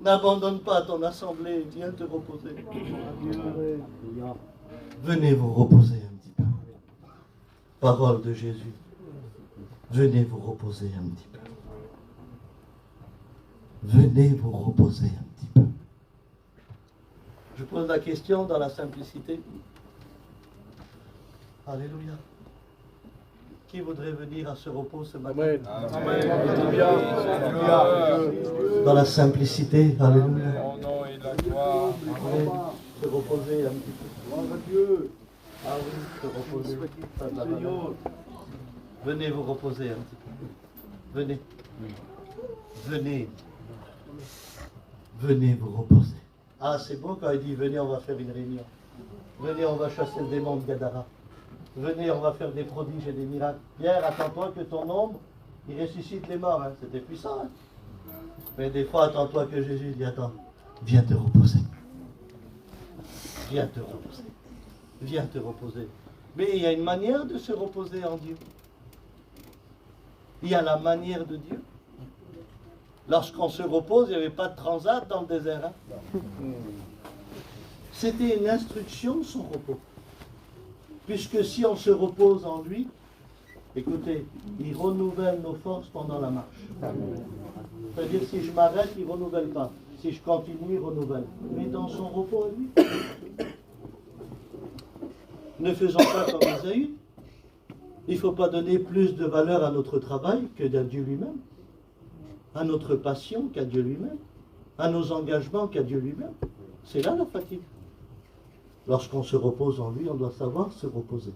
N'abandonne pas ton assemblée, viens te reposer. Venez vous reposer un petit peu. Parole de Jésus. Venez vous reposer un petit peu. Venez vous reposer un petit peu. Je pose la question dans la simplicité. Alléluia. Qui voudrait venir à ce repos ce matin? Amen. Amen. Alléluia. Alléluia. Dans la simplicité. Alléluia. Ton nom et la gloire. Venez se reposer un petit peu. Gloire à Dieu. Ah oui, se reposer. Venez vous reposer un petit peu. Venez. Venez. Venez vous reposer. Ah, c'est beau quand il dit venez, on va faire une réunion. Venez, on va chasser le démon de Gadara. Venez, on va faire des prodiges et des miracles. Pierre, attends-toi que ton ombre, il ressuscite les morts. Hein. C'était puissant. Hein. Mais des fois, attends-toi que Jésus dit attends, viens te reposer. Viens te reposer. Viens te reposer. Mais il y a une manière de se reposer en Dieu. Il y a la manière de Dieu. Lorsqu'on se repose, il n'y avait pas de transat dans le désert. Hein. C'était une instruction, son repos. Puisque si on se repose en lui, écoutez, il renouvelle nos forces pendant la marche. C'est-à-dire si je m'arrête, il ne renouvelle pas. Si je continue, il renouvelle. Mais dans son repos à lui. Ne faisons pas comme Ésaü. Il ne faut pas donner plus de valeur à notre travail que à Dieu lui-même. À notre passion qu'à Dieu lui-même. À nos engagements qu'à Dieu lui-même. C'est là la fatigue. Lorsqu'on se repose en lui, on doit savoir se reposer.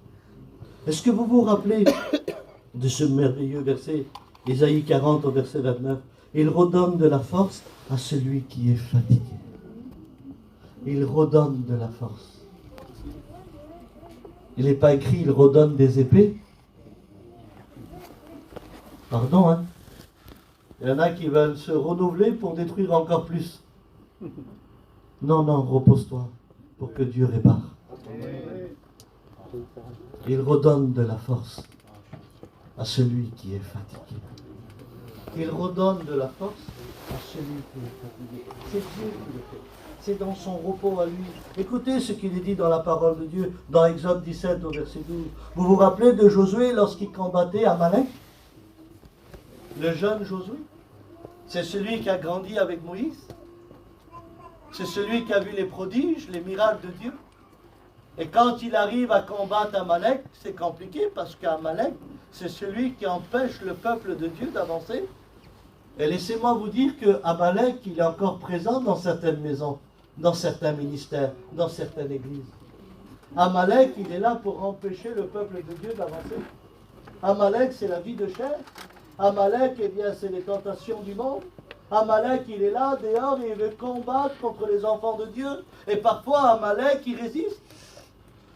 Est-ce que vous vous rappelez de ce merveilleux verset, Ésaïe 40 au verset 29? Il redonne de la force à celui qui est fatigué. Il redonne de la force. Il n'est pas écrit, il redonne des épées. Pardon, hein? Il y en a qui veulent se renouveler pour détruire encore plus. Non, non, repose-toi pour que Dieu répare. Il redonne de la force à celui qui est fatigué. Il redonne de la force à celui qui est fatigué. C'est Dieu qui le fait. C'est dans son repos à lui. Écoutez ce qu'il est dit dans la parole de Dieu, dans Exode 17 au verset 12. Vous vous rappelez de Josué lorsqu'il combattait Amalek? Le jeune Josué? C'est celui qui a grandi avec Moïse? C'est celui qui a vu les prodiges, les miracles de Dieu? Et quand il arrive à combattre Amalek, c'est compliqué parce qu'Amalek, c'est celui qui empêche le peuple de Dieu d'avancer. Et laissez-moi vous dire que Amalek, il est encore présent dans certaines maisons, dans certains ministères, dans certaines églises. Amalek, il est là pour empêcher le peuple de Dieu d'avancer. Amalek, c'est la vie de chair. Amalek, eh bien, c'est les tentations du monde. Amalek, il est là, dehors, et il veut combattre contre les enfants de Dieu. Et parfois, Amalek, il résiste.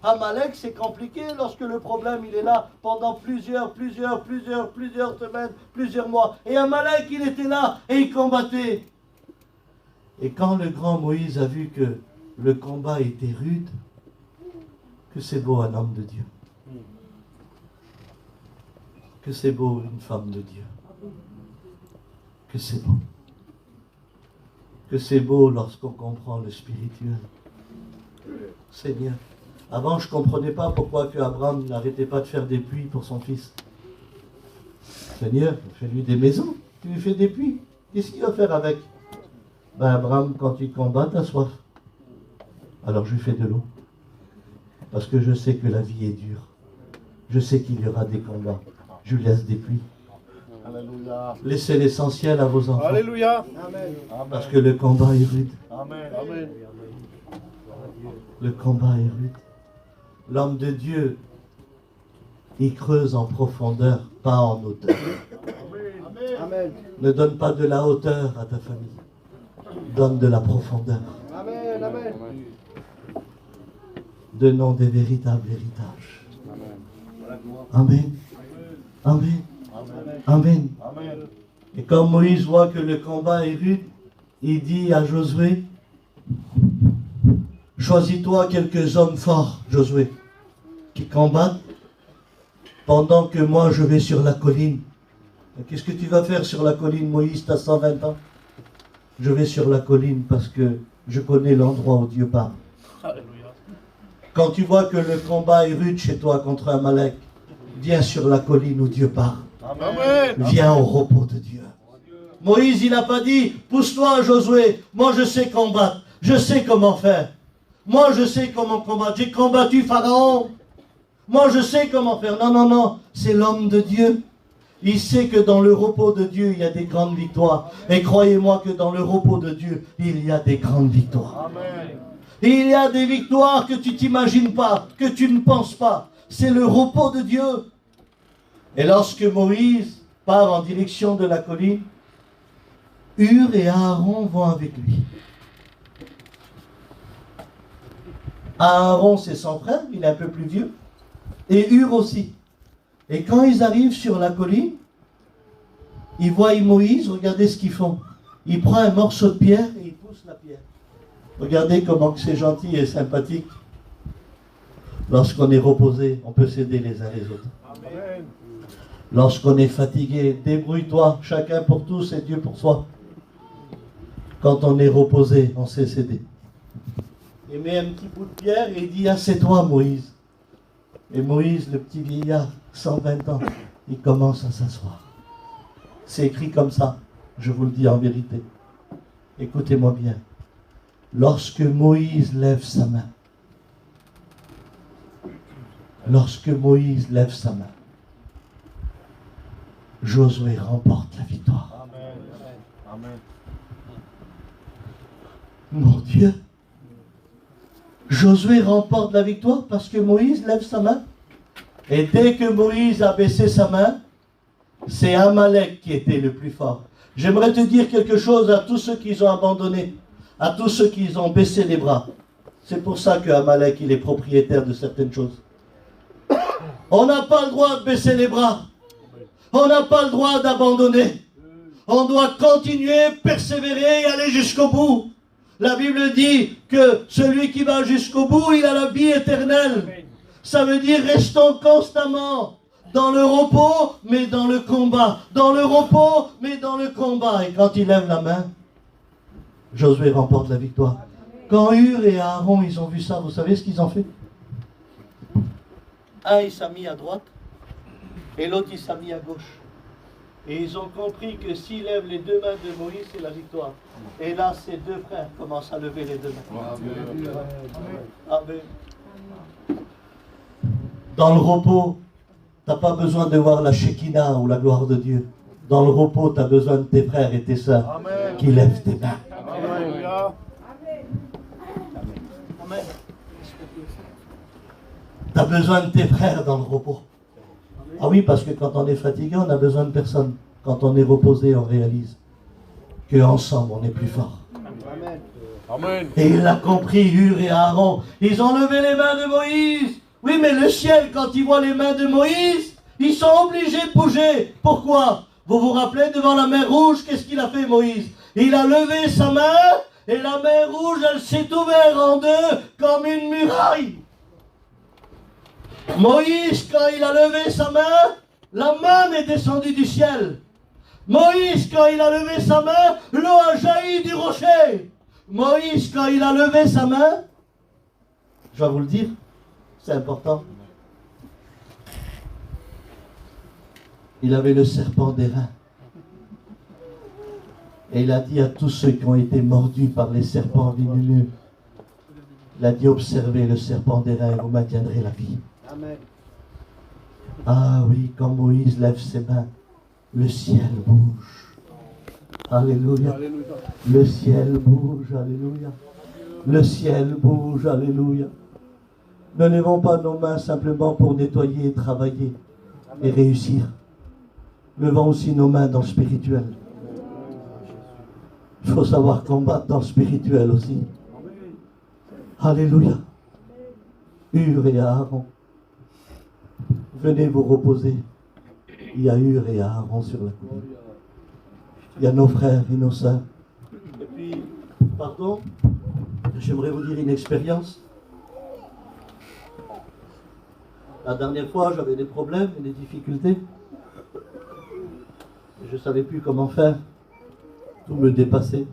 Amalek, c'est compliqué lorsque le problème, il est là pendant plusieurs semaines, plusieurs mois. Et Amalek, il était là et il combattait. Et quand le grand Moïse a vu que le combat était rude, que c'est beau un homme de Dieu. Que c'est beau une femme de Dieu. Que c'est beau. Que c'est beau lorsqu'on comprend le spirituel. Seigneur. Avant, je ne comprenais pas pourquoi que Abraham n'arrêtait pas de faire des puits pour son fils. Seigneur, fais-lui des maisons, tu lui fais des puits. Qu'est-ce qu'il va faire avec? Ben Abraham, quand tu combats, t'as soif. Alors je lui fais de l'eau. Parce que je sais que la vie est dure. Je sais qu'il y aura des combats. Je lui laisse des puits. Alléluia. Laissez l'essentiel à vos enfants. Alléluia. Parce que le combat est rude. Amen. Amen. Le combat est rude. L'homme de Dieu, il creuse en profondeur, pas en hauteur. Amen. Ne donne pas de la hauteur à ta famille. Donne de la profondeur. Amen. Amen. Donnons des véritables héritages. Amen. Amen. Amen. Amen. Et quand Moïse voit que le combat est rude, il dit à Josué, choisis-toi quelques hommes forts, Josué, qui combattent pendant que moi je vais sur la colline. Qu'est-ce que tu vas faire sur la colline, Moïse? Tu as 120 ans. Je vais sur la colline parce que je connais l'endroit où Dieu parle. Quand tu vois que le combat est rude chez toi contre Amalek, viens sur la colline où Dieu parle. Amen. Viens au repos de Dieu. Moïse, il n'a pas dit, pousse-toi Josué, moi je sais combattre, je sais comment faire. Moi je sais comment combattre, j'ai combattu Pharaon. Moi je sais comment faire. Non, non, non, c'est l'homme de Dieu. Il sait que dans le repos de Dieu, il y a des grandes victoires. Et croyez-moi que dans le repos de Dieu, il y a des grandes victoires. Amen. Il y a des victoires que tu t'imagines pas, que tu ne penses pas. C'est le repos de Dieu. Et lorsque Moïse part en direction de la colline, Hur et Aaron vont avec lui. Aaron, c'est son frère, il est un peu plus vieux. Et Hur aussi. Et quand ils arrivent sur la colline, ils voient Moïse, regardez ce qu'ils font. Il prend un morceau de pierre et il pousse la pierre. Regardez comment c'est gentil et sympathique. Lorsqu'on est reposé, on peut s'aider les uns les autres. Amen. Lorsqu'on est fatigué, débrouille-toi, chacun pour tous et Dieu pour soi. Quand on est reposé, on sait s'aider. Il met un petit bout de pierre et il dit, assieds-toi Moïse. Et Moïse, le petit vieillard, 120 ans, il commence à s'asseoir. C'est écrit comme ça, je vous le dis en vérité. Écoutez-moi bien. Lorsque Moïse lève sa main, Josué remporte la victoire. Amen. Amen. Mon Dieu, Josué remporte la victoire parce que Moïse lève sa main. Et dès que Moïse a baissé sa main, c'est Amalek qui était le plus fort. J'aimerais te dire quelque chose à tous ceux qui ont abandonné, à tous ceux qui ont baissé les bras. C'est pour ça que Amalek, il est propriétaire de certaines choses. On n'a pas le droit de baisser les bras. On n'a pas le droit d'abandonner. On doit continuer, persévérer et aller jusqu'au bout. La Bible dit que celui qui va jusqu'au bout, il a la vie éternelle. Ça veut dire restons constamment dans le repos, mais dans le combat. Dans le repos, mais dans le combat. Et quand il lève la main, Josué remporte la victoire. Quand Hur et Aaron, ils ont vu ça, vous savez ce qu'ils ont fait? Un, il s'est mis à droite, et l'autre, il s'est mis à gauche. Et ils ont compris que s'ils lèvent les deux mains de Moïse, c'est la victoire. Et là, ces deux frères commencent à lever les deux mains. Amen. Dans le repos, tu n'as pas besoin de voir la Shekinah ou la gloire de Dieu. Dans le repos, tu as besoin de tes frères et tes sœurs qui lèvent tes mains. Alléluia. Amen. Tu as besoin de tes frères dans le repos. Ah oui, parce que quand on est fatigué, on a besoin de personne. Quand on est reposé, on réalise qu'ensemble, on est plus fort. Amen. Amen. Et il a compris, Hur et Aaron. Ils ont levé les mains de Moïse. Oui, mais le ciel, quand il voit les mains de Moïse, ils sont obligés de bouger. Pourquoi? Vous vous rappelez, devant la mer Rouge, qu'est-ce qu'il a fait, Moïse? Il a levé sa main, et la mer Rouge, elle s'est ouverte en deux, comme une muraille. Moïse, quand il a levé sa main, la manne est descendue du ciel. Moïse, quand il a levé sa main, l'eau a jailli du rocher. Moïse, quand il a levé sa main, je vais vous le dire, c'est important. il avait le serpent d'airain. Et il a dit à tous ceux qui ont été mordus par les serpents venimeux, il a dit, observez le serpent d'airain et vous maintiendrez la vie. Amen. Ah oui, quand Moïse lève ses mains, le ciel bouge. Alléluia. Alléluia. Le ciel bouge, alléluia. Le ciel bouge, alléluia. Ne levons pas nos mains simplement pour nettoyer, travailler et réussir. Levons aussi nos mains dans le spirituel. Il faut savoir combattre dans le spirituel aussi. Alléluia. Hur et Aaron. Venez vous reposer. Il y a Hur et Aaron sur la colline. Il y a nos frères et nos sœurs. Et puis, pardon, j'aimerais vous dire une expérience. La dernière fois, j'avais des problèmes et des difficultés. Je ne savais plus comment faire. Tout me dépassait.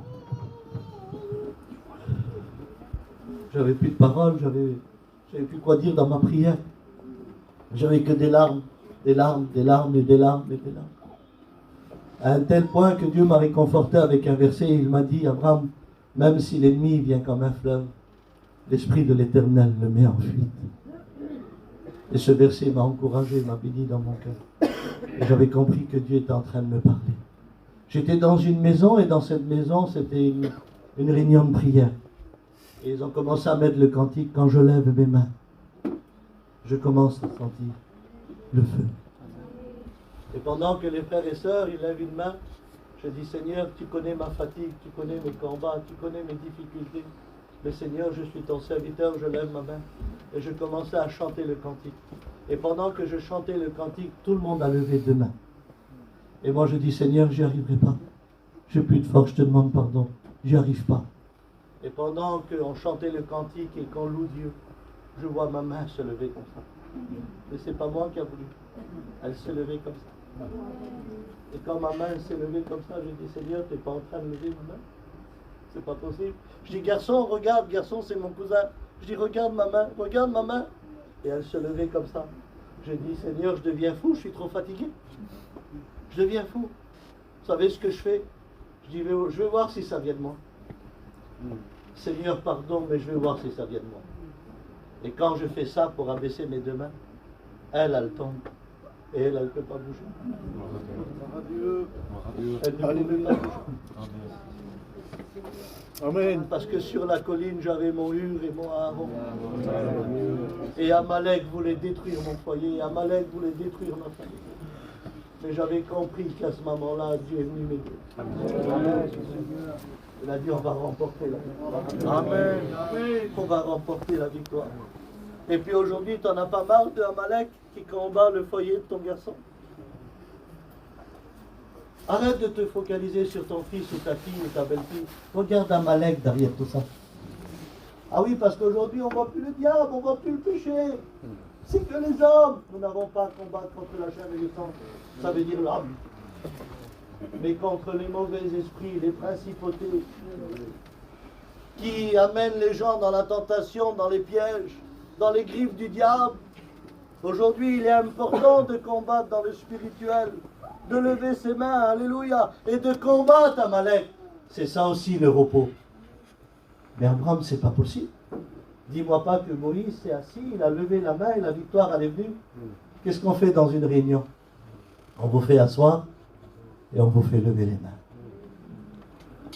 J'avais plus de paroles, j'avais plus quoi dire dans ma prière. J'avais que des larmes, des larmes, des larmes et des larmes et des larmes. À un tel point que Dieu m'a réconforté avec un verset, il m'a dit, Abraham, même si l'ennemi vient comme un fleuve, l'Esprit de l'Éternel le met en fuite. Et ce verset m'a encouragé, m'a béni dans mon cœur. Et j'avais compris que Dieu était en train de me parler. J'étais dans une maison et dans cette maison, c'était une réunion de prière. Et ils ont commencé à mettre le cantique. Quand je lève mes mains, je commence à sentir le feu. Et pendant que les frères et sœurs, ils lèvent une main, je dis, Seigneur, tu connais ma fatigue, tu connais mes combats, tu connais mes difficultés. Mais Seigneur, je suis ton serviteur, je lève ma main. Et je commençais à chanter le cantique. Et pendant que je chantais le cantique, tout le monde a levé deux mains. Et moi je dis, Seigneur, j'y arriverai pas. J'ai plus de force, je te demande pardon. J'y arrive pas. Et pendant qu'on chantait le cantique et qu'on loue Dieu, je vois ma main se lever comme ça. Mais c'est pas moi qui a voulu. Elle s'est levée comme ça. Et quand ma main s'est levée comme ça, j'ai dit, Seigneur, tu n'es pas en train de lever ma main? C'est pas possible. Je dis, garçon, regarde, garçon, c'est mon cousin. Je dis, regarde ma main, regarde ma main. Et elle se levait comme ça. Je dis, Seigneur, je deviens fou, je suis trop fatigué. Je deviens fou. Vous savez ce que je fais? Je dis, je vais voir si ça vient de moi. Seigneur, pardon, mais je vais voir si ça vient de moi. Et quand je fais ça pour abaisser mes deux mains, elle tombe. Et elle ne peut pas bouger. Elle ne peut pas bouger. Amen. Parce que sur la colline, j'avais mon Hur et mon Aaron. Et Amalek voulait détruire mon foyer. Amalek voulait détruire ma famille. Mais j'avais compris qu'à ce moment-là, Dieu est venu m'aider. Il a dit, on va remporter la victoire. Amen. On va remporter la victoire. Et puis aujourd'hui, tu n'en as pas marre de Amalek qui combat le foyer de ton garçon? Arrête de te focaliser sur ton fils ou ta fille ou ta belle-fille. Regarde Amalek derrière tout ça. Ah oui, parce qu'aujourd'hui, on ne voit plus le diable, on ne voit plus le péché. C'est que les hommes. Nous n'avons pas à combattre contre la chair et le sang. Ça veut dire l'homme. Mais contre les mauvais esprits, les principautés, qui amènent les gens dans la tentation, dans les pièges, dans les griffes du diable. Aujourd'hui, il est important de combattre dans le spirituel, de lever ses mains, alléluia, et de combattre Amalek. C'est ça aussi le repos. Mais Abraham, c'est pas possible. Dis-moi pas que Moïse s'est assis, il a levé la main et la victoire elle est venue. Qu'est-ce qu'on fait dans une réunion? On vous fait asseoir et on vous fait lever les mains.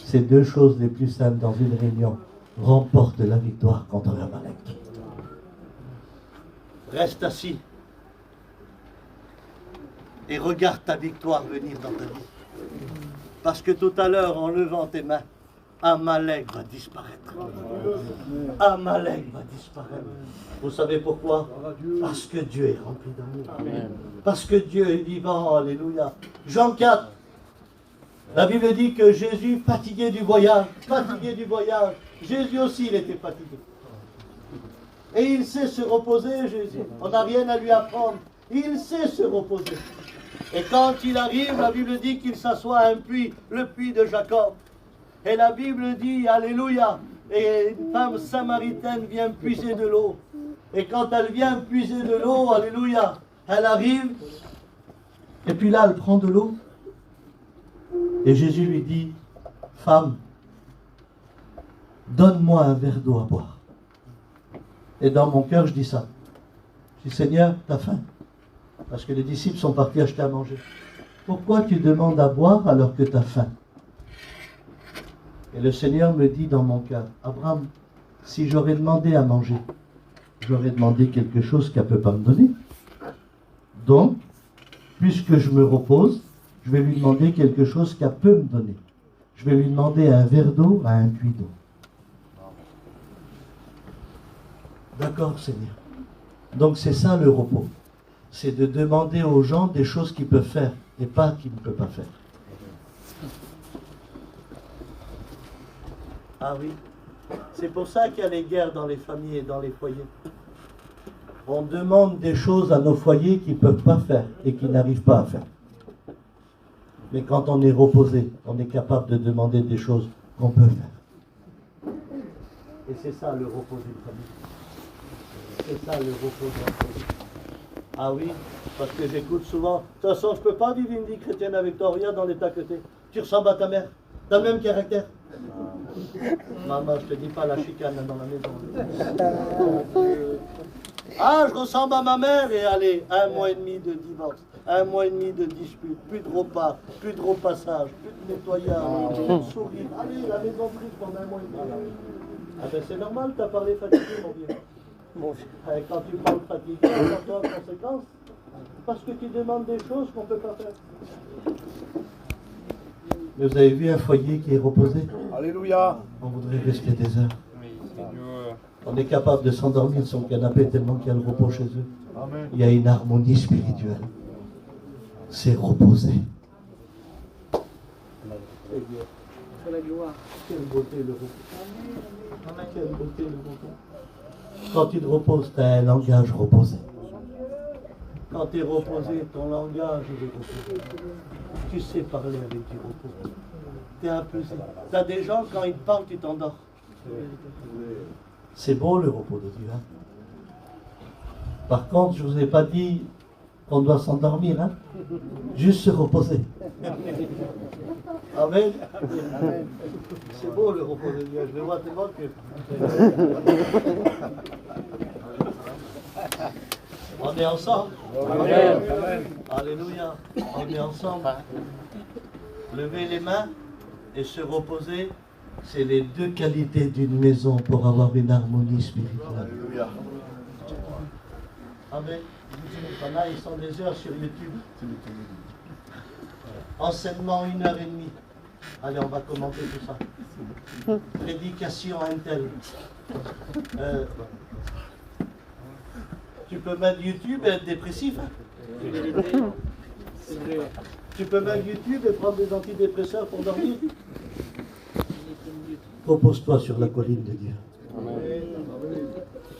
C'est deux choses les plus simples dans une réunion. Remporte la victoire contre Amalek. Reste assis et regarde ta victoire venir dans ta vie. Parce que tout à l'heure, en levant tes mains, Amalek va disparaître. Amalek va disparaître. Vous savez pourquoi? Parce que Dieu est rempli d'amour. Parce que Dieu est vivant. Alléluia. Jean 4. La Bible dit que Jésus, fatigué du voyage, Jésus aussi, il était fatigué. Et il sait se reposer, Jésus. On n'a rien à lui apprendre. Il sait se reposer. Et quand il arrive, la Bible dit qu'il s'assoit à un puits, le puits de Jacob. Et la Bible dit, alléluia, et une femme samaritaine vient puiser de l'eau. Et quand elle vient puiser de l'eau, alléluia, elle arrive, Et puis là, elle prend de l'eau. Et Jésus lui dit, femme, donne-moi un verre d'eau à boire. Et dans mon cœur, je dis ça. Je dis, Seigneur, t'as faim? Parce que les disciples sont partis acheter à manger. Pourquoi tu demandes à boire alors que tu as faim? Et le Seigneur me dit dans mon cœur, Abraham, si j'aurais demandé à manger, j'aurais demandé quelque chose qu'elle ne peut pas me donner. Donc, puisque je me repose, je vais lui demander quelque chose qu'elle peut me donner. Je vais lui demander un verre d'eau à un puits d'eau. D'accord, Seigneur. Donc c'est ça le repos. C'est de demander aux gens des choses qu'ils peuvent faire et pas qu'ils ne peuvent pas faire. Ah oui. C'est pour ça qu'il y a les guerres dans les familles et dans les foyers. On demande des choses à nos foyers qu'ils ne peuvent pas faire et qu'ils n'arrivent pas à faire. Mais quand on est reposé, on est capable de demander des choses qu'on peut faire. Et c'est ça le repos d'une famille. C'est ça le repos d'une famille. Ah oui, parce que j'écoute souvent, de toute façon je ne peux pas vivre une vie chrétienne avec toi, regarde dans l'état que tu es. Tu ressembles à ta mère, tu as le même caractère. Maman, je te dis pas la chicane dans la maison. Ah, je ressemble à ma mère et allez, 1 mois et demi de divorce, 1 mois et demi de dispute, plus de repas, plus de repassage, plus de nettoyage, plus de sourire. Allez, la maison prise pendant 1 mois et demi. Ah ben c'est normal, tu as parlé fatigué, mon vieux. Quand tu parles fatigué, c'est toi en conséquence. Parce que tu demandes des choses qu'on ne peut pas faire. Mais vous avez vu un foyer qui est reposé? Alléluia. On voudrait rester des heures. Oui, Seigneur. On est capable de s'endormir sur le canapé tellement qu'il y a le repos chez eux. Amen. Il y a une harmonie spirituelle. C'est reposer. Quelle beauté le repos. Quelle beauté le repos. Quand tu te reposes, tu as un langage reposé. Quand tu es reposé, ton langage est reposé. Tu sais parler avec du repos. Tu es apaisé. Tu as des gens, quand ils te parlent, tu t'endors. C'est beau le repos de Dieu. Hein? Par contre, je ne vous ai pas dit qu'on doit s'endormir. Hein? Juste se reposer. Amen. C'est beau le repos de Dieu. Je le vois tellement que... On est ensemble. Amen. Alléluia. On est ensemble. Lever les mains et se reposer, c'est les deux qualités d'une maison pour avoir une harmonie spirituelle. Alléluia. Amen. Voilà, ils sont des heures sur YouTube. Enseignement 1h30. Allez, on va commenter tout ça. Prédication Intel. Tu peux mettre YouTube et être dépressif. Hein? Tu peux mettre YouTube et prendre des antidépresseurs pour dormir. Repose-toi sur la colline de Dieu.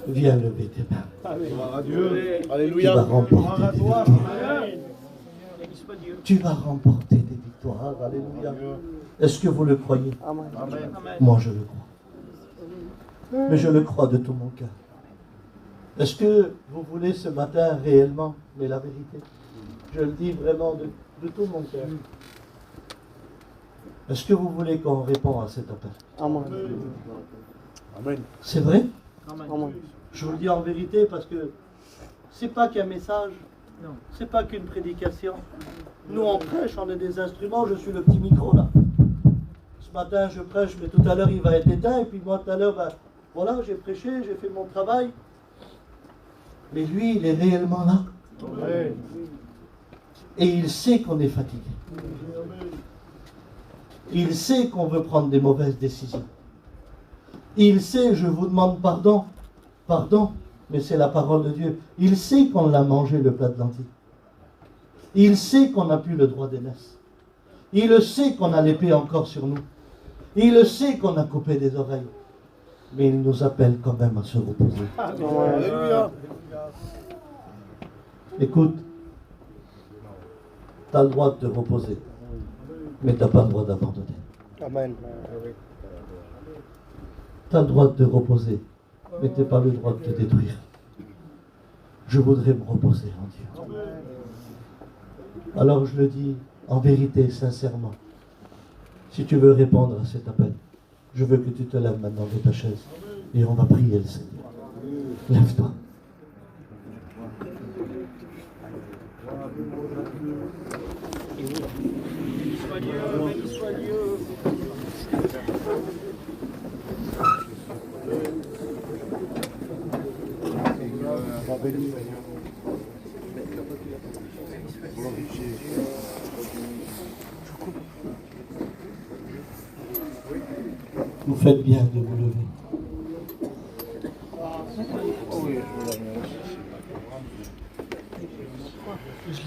Viens lever tes mains. Gloire à Dieu. Tu vas Alléluia. remporter des victoires. Tu vas remporter des victoires. Alléluia. Est-ce que vous le croyez? Amen. Moi, je le crois. Mais je le crois de tout mon cœur. Est-ce que vous voulez ce matin réellement, mais la vérité? Je le dis vraiment de tout mon cœur. Est-ce que vous voulez qu'on réponde à cet appel? Amen. C'est vrai? Amen. Je vous le dis en vérité parce que c'est pas qu'un message, c'est pas qu'une prédication. Nous on prêche, on est des instruments, je suis le petit micro là. Ce matin je prêche, mais tout à l'heure il va être éteint, et puis moi tout à l'heure, ben, voilà, j'ai prêché, j'ai fait mon travail. Mais lui, il est réellement là. Amen. Et il sait qu'on est fatigué. Il sait qu'on veut prendre des mauvaises décisions. Il sait, je vous demande pardon, mais c'est la parole de Dieu. Il sait qu'on l'a mangé le plat de lentilles. Il sait qu'on n'a plus le droit d'aînesse. Il sait qu'on a l'épée encore sur nous. Il sait qu'on a coupé des oreilles. Mais il nous appelle quand même à se reposer. Alléluia. Écoute, tu as le droit de te reposer, mais tu n'as pas le droit d'abandonner. Amen. Tu as le droit de te reposer, mais tu n'as pas le droit de te détruire. Je voudrais me reposer en Dieu. Alors je le dis en vérité, sincèrement. Si tu veux répondre à cet appel, je veux que tu te lèves maintenant de ta chaise et on va prier le Seigneur. Lève-toi. Vous faites bien de vous lever. Je